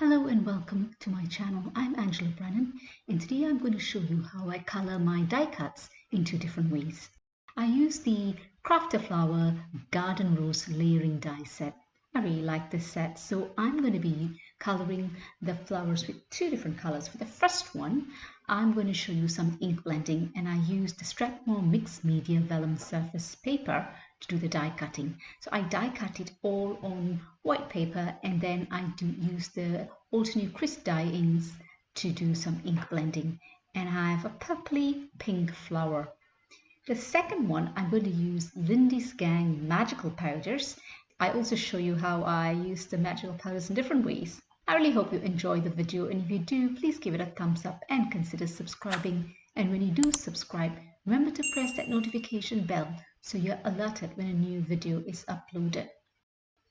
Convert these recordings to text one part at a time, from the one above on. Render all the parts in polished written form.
Hello and welcome to my channel. I'm Angela Brennan and today I'm going to show you how I color my die cuts in two different ways. I use the Craft a Flower Garden Rose Layering Die set. I really like this set, so I'm going to be coloring the flowers with two different colors. For the first one, I'm going to show you some ink blending, and I used the Strathmore Mixed Media Vellum Surface paper to do the die cutting. So I die cut it all on white paper, and then I do use the Altenew crisp die inks to do some ink blending. And I have a purpley pink flower. The second one, I'm going to use LINDY'S Gang magical powders. I also show you how I use the magical powders in different ways. I really hope you enjoy the video, and if you do, please give it a thumbs up and consider subscribing. And when you do subscribe, remember to press that notification bell so you're alerted when a new video is uploaded.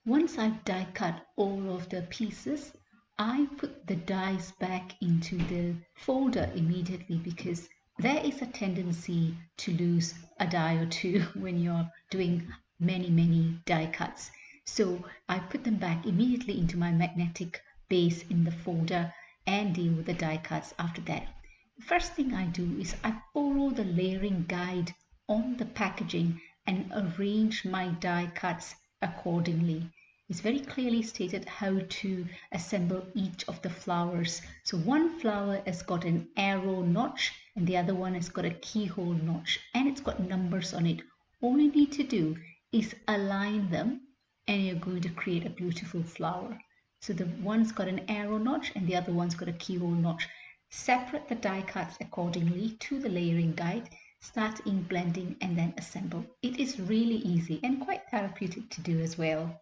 Once I've die cut all of the pieces, I put the dies back into the folder immediately because there is a tendency to lose a die or two when you're doing many die cuts. So I put them back immediately into my magnetic base in the folder and deal with the die cuts after that. The first thing I do is I follow the layering guide on the packaging and arrange my die cuts accordingly. It's very clearly stated how to assemble each of the flowers. So one flower has got an arrow notch and the other one has got a keyhole notch, and it's got numbers on it. All you need to do is align them and you're going to create a beautiful flower. So the one's got an arrow notch and the other one's got a keyhole notch. Separate the die cuts accordingly to the layering guide, start ink blending and then assemble. It is really easy and quite therapeutic to do as well.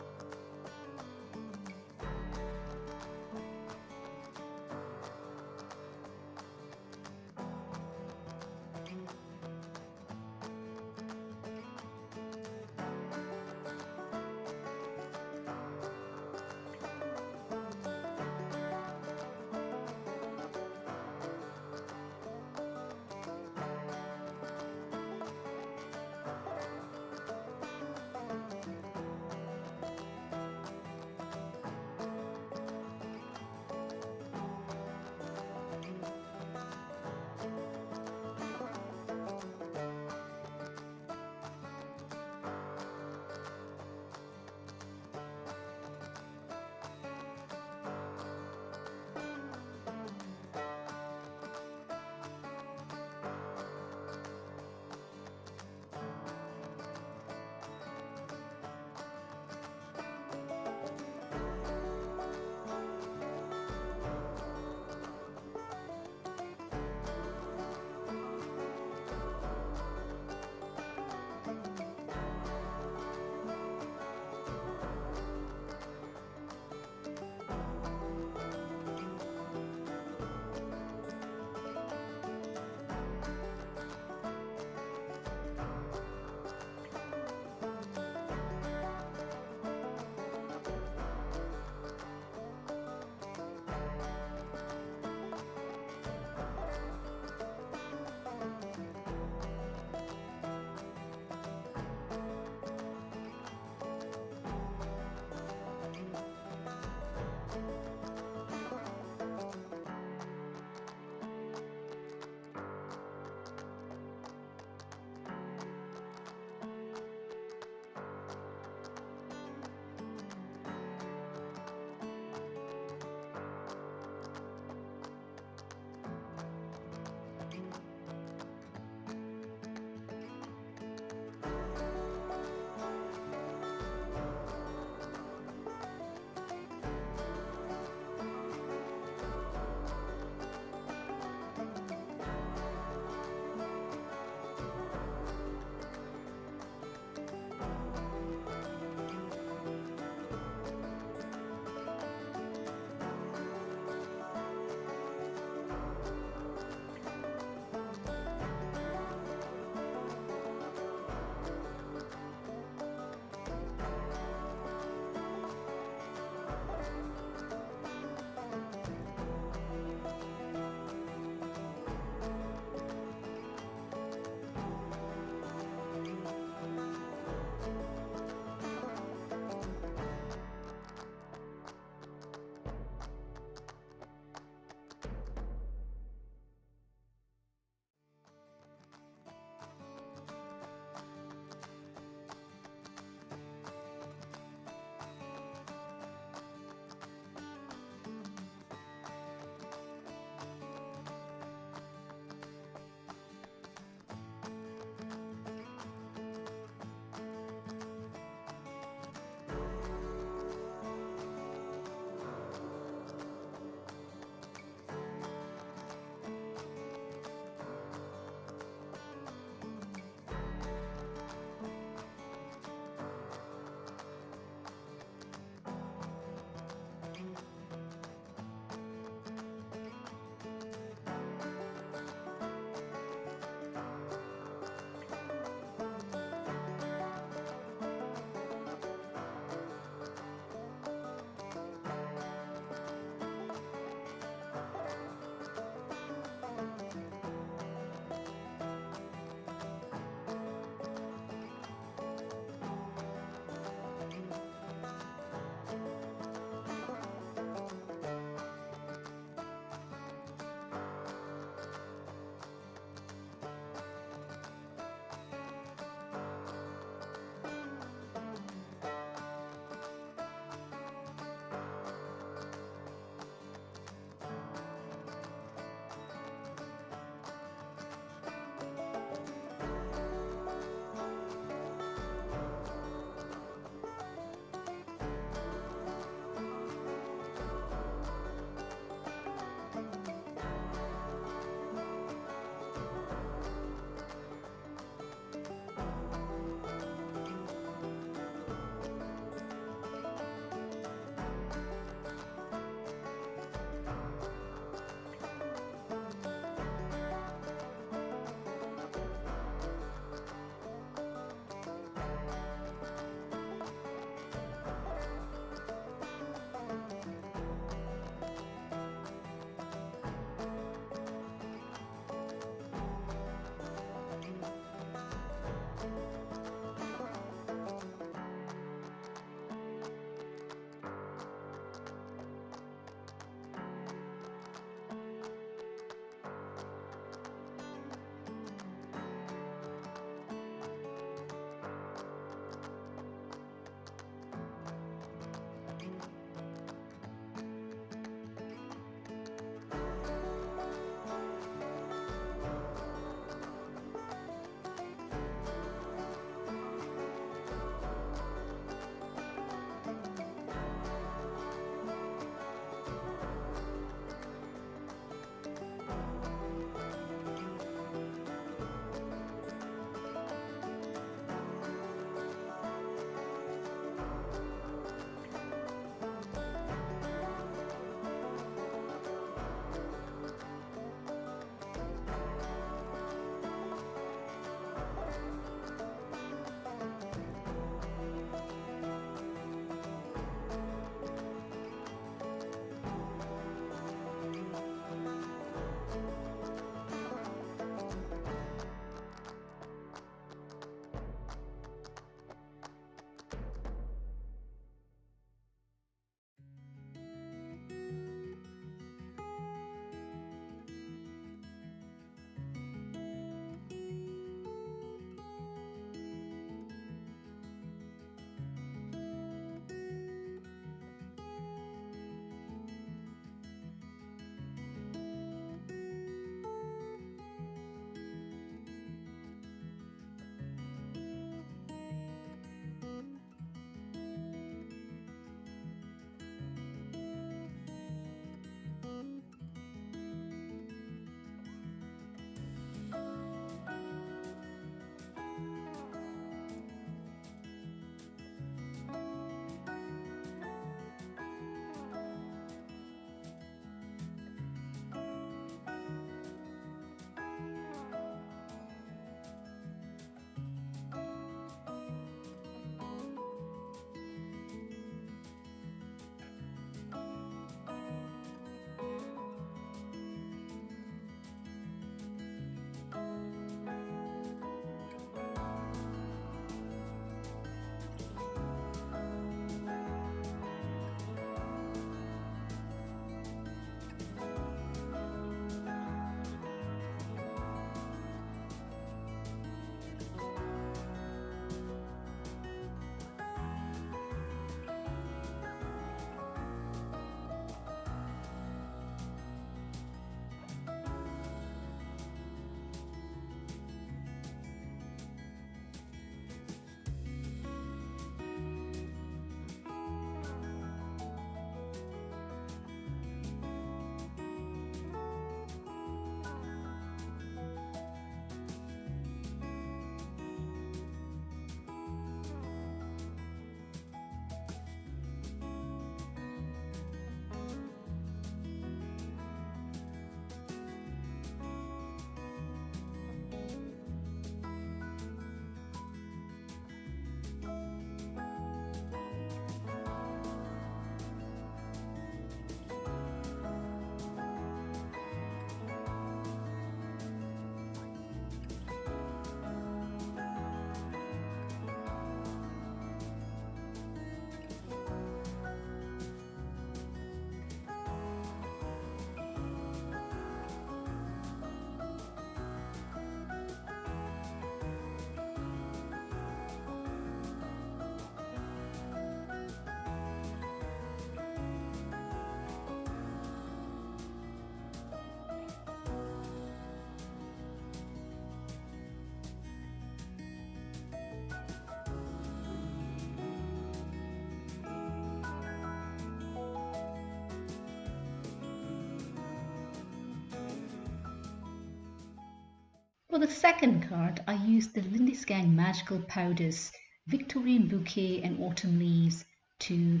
For the second card, I used the LINDY'S Magical Powders, Victorian Bouquet and Autumn Leaves to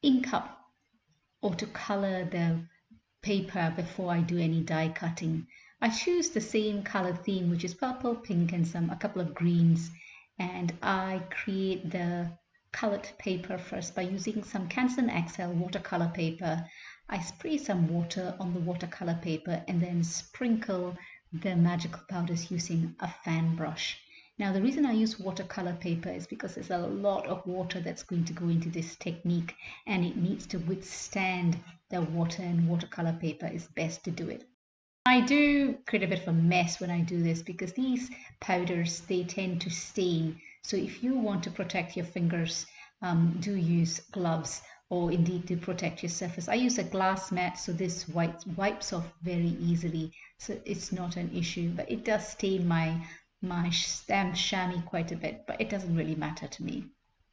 ink up or to color the paper before I do any die cutting. I choose the same color theme, which is purple, pink, and a couple of greens, and I create the colored paper first by using some Canson XL watercolor paper. I spray some water on the watercolor paper and then sprinkle the magical powders using a fan brush. Now the reason I use watercolor paper is because there's a lot of water that's going to go into this technique and it needs to withstand the water, and watercolor paper is best to do it. I do create a bit of a mess when I do this because these powders, they tend to stain. So if you want to protect your fingers, do use gloves, or indeed to protect your surface. I use a glass mat, so this wipes off very easily, so it's not an issue, but it does stain my stamp chamois quite a bit, but it doesn't really matter to me.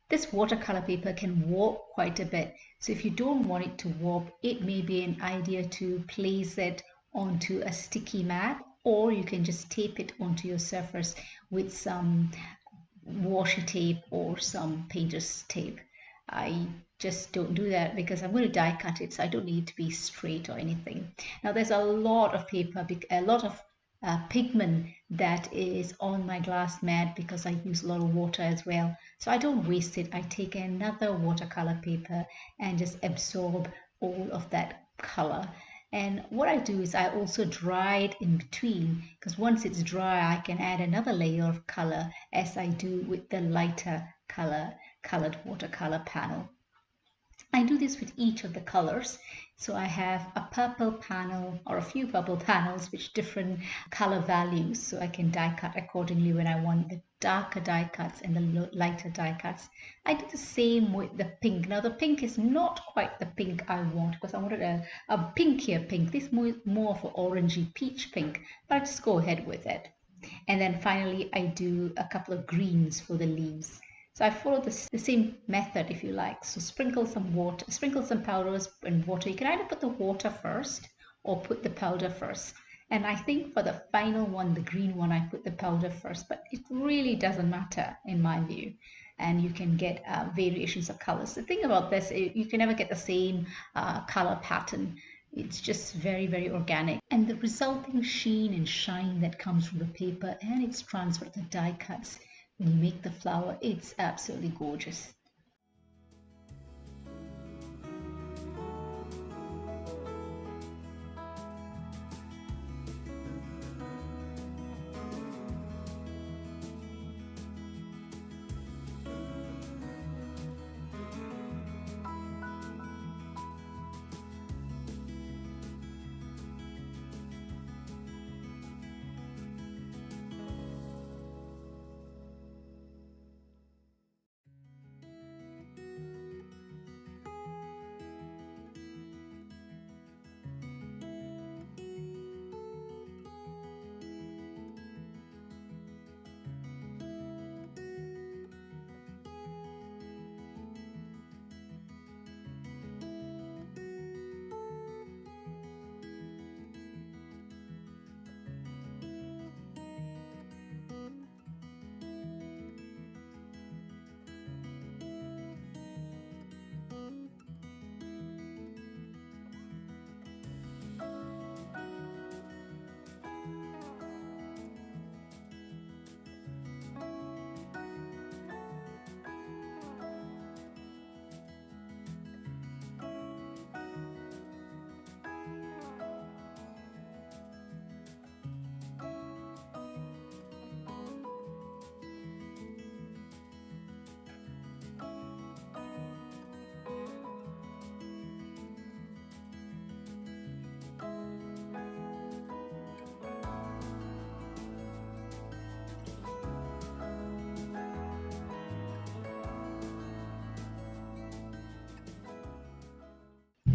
This watercolor paper can warp quite a bit, so if you don't want it to warp, it may be an idea to place it onto a sticky mat, or you can just tape it onto your surface with some washi tape or some painter's tape. I just don't do that because I'm going to die cut it, so I don't need it to be straight or anything. Now there's a lot of paper, a lot of pigment that is on my glass mat because I use a lot of water as well. So I don't waste it. I take another watercolor paper and just absorb all of that color. And what I do is I also dry it in between, because once it's dry, I can add another layer of color as I do with the lighter colored watercolor panel. I do this with each of the colors. So I have a purple panel or a few purple panels with different color values, so I can die cut accordingly when I want the darker die cuts and the lighter die cuts. I do the same with the pink. Now the pink is not quite the pink I want because I wanted a pinkier pink. This is more of an orangey peach pink, but I just go ahead with it. And then finally I do a couple of greens for the leaves. So I follow the same method, if you like. So sprinkle some water, sprinkle some powders and water. You can either put the water first or put the powder first. And I think for the final one, the green one, I put the powder first, but it really doesn't matter in my view. And you can get variations of colors. The thing about this, you can never get the same color pattern. It's just very, very organic. And the resulting sheen and shine that comes from the paper and its transfer to the die cuts, when you make the flower, it's absolutely gorgeous.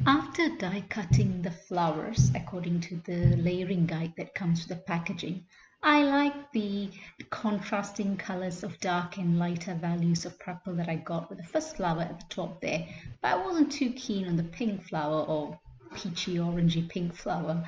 After die cutting the flowers according to the layering guide that comes with the packaging, I like the contrasting colors of dark and lighter values of purple that I got with the first flower at the top there, but I wasn't too keen on the pink flower or peachy orangey pink flower.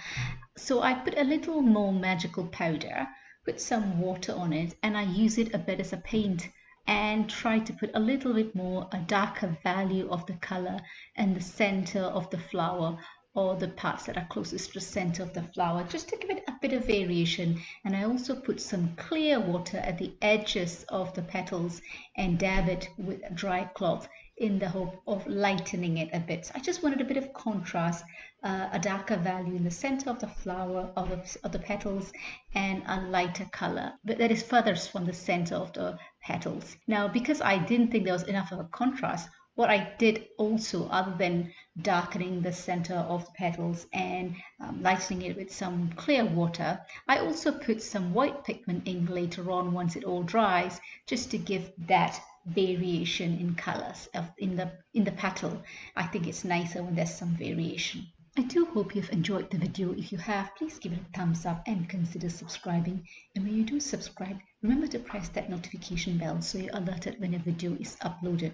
So I put a little more magical powder put some water on it, and I use it a bit as a paint and try to put a little bit more, a darker value of the color in the center of the flower, or the parts that are closest to the center of the flower, just to give it a bit of variation. And I also put some clear water at the edges of the petals and dab it with a dry cloth in the hope of lightening it a bit. So I just wanted a bit of contrast, a darker value in the center of the flower, of the petals, and a lighter color, but that is furthest from the center of the petals. Now, because I didn't think there was enough of a contrast, what I did also, other than darkening the center of the petals and lightening it with some clear water, I also put some white pigment ink later on once it all dries, just to give that variation in colors in the petal. I think it's nicer when there's some variation. I do hope you've enjoyed the video. If you have, please give it a thumbs up and consider subscribing. And when you do subscribe, remember to press that notification bell so you're alerted when a video is uploaded.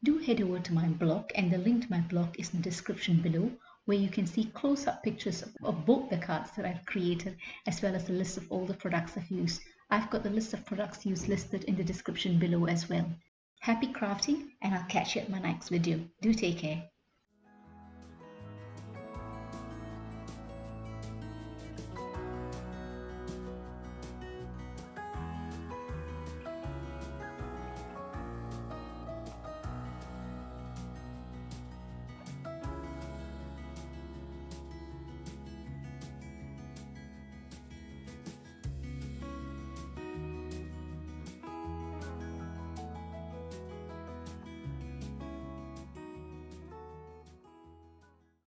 Do head over to my blog, and the link to my blog is in the description below, where you can see close-up pictures of both the cards that I've created, as well as the list of all the products I've used. I've got the list of products used listed in the description below as well. Happy crafting, and I'll catch you at my next video. Do take care.